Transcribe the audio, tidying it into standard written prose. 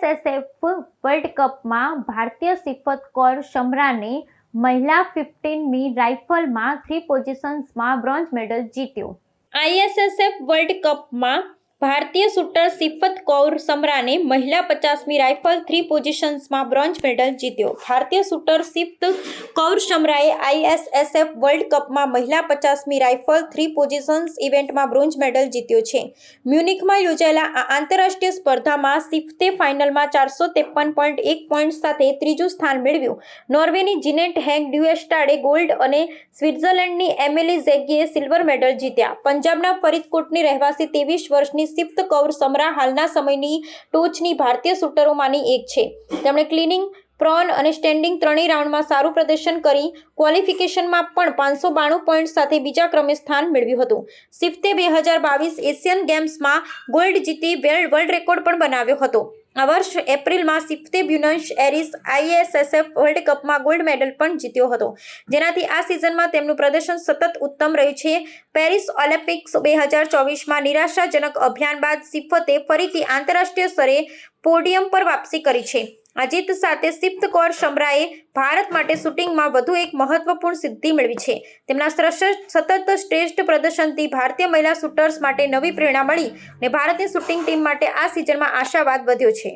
ISSF world કપમાં ભારતીય સિફત કૌર શમરાને મહિલા 15મી રાઇફલમાં 3 પોઝિશન્સમાં બ્રોન્ઝ મેડલ જીત્યો। ISSF વર્લ્ડ કપમાં ભારતીય શૂટર સિફત કૌર સમરાને મહિલા 50મી રાઇફલ 3 પોઝિશન્સમાં બ્રોન્ઝ મેડલ જીત્યો। ભારતીય શૂટર સિફત કૌર સમરાએ ISSF વર્લ્ડ કપમાં મહિલા 50મી રાઇફલ 3 પોઝિશન્સ ઇવેન્ટમાં બ્રોન્ઝ મેડલ જીત્યો છે। મ્યુનિકમાં યોજાયેલા આ આંતરરાષ્ટ્રીય સ્પર્ધામાં સિફતે ફાઇનલમાં 453.1 પોઈન્ટ સાથે ત્રીજું સ્થાન મેળવ્યું। નોર્વેની જીનેટ હેંગ ડ્યુએસ્ટાડે ગોલ્ડ અને સ્વિટ્ઝરલેન્ડની એમિલી ઝેગીએ સિલ્વર મેડલ જીત્યા। પંજાબના ફરીદકોટની રહેવાસી 23 વર્ષની સિફત કૌર સમરા હાલના સમયની ટોચની ભારતીય શૂટરોમાંની એક છે। તેમણે ક્લિનિંગ, પ્રોન અને સ્ટેન્ડિંગ ત્રણેય રાઉન્ડમાં સારું પ્રદર્શન કરી ક્વોલિફિકેશનમાં પણ 592 પોઈન્ટ સાથે બીજા ક્રમે સ્થાન મેળવ્યું હતું। સિફતે 2022 એશિયન ગેમ્સમાં ગોલ્ડ જીતી વર્લ્ડ રેકોર્ડ પણ બનાવ્યો હતો। આ વર્ષ એપ્રિલમાં સિફતે બ્યુનસ એરિસ ISSF વર્લ્ડ કપમાં ગોલ્ડ મેડલ પણ જીત્યો હતો, જેનાથી આ સિઝનમાં તેમનું પ્રદર્શન સતત ઉત્તમ રહ્યું છે। પેરિસ ઓલિમ્પિક્સ 2024માં નિરાશાજનક અભિયાન બાદ સિફતે ફરીથી આંતરરાષ્ટ્રીય સ્તરે પોડિયમ પર વાપસી કરી છે। આ જીત સાથે સિફત કૌર સમરાએ ભારત માટે શૂટિંગમાં વધુ એક મહત્વપૂર્ણ સિદ્ધિ મેળવી છે। તેમના સતત શ્રેષ્ઠ પ્રદર્શનથી ભારતીય મહિલા શૂટર્સ માટે નવી પ્રેરણા મળી અને ભારતીય શૂટિંગ ટીમ માટે આ સિઝનમાં આશાવાદ વધ્યો છે।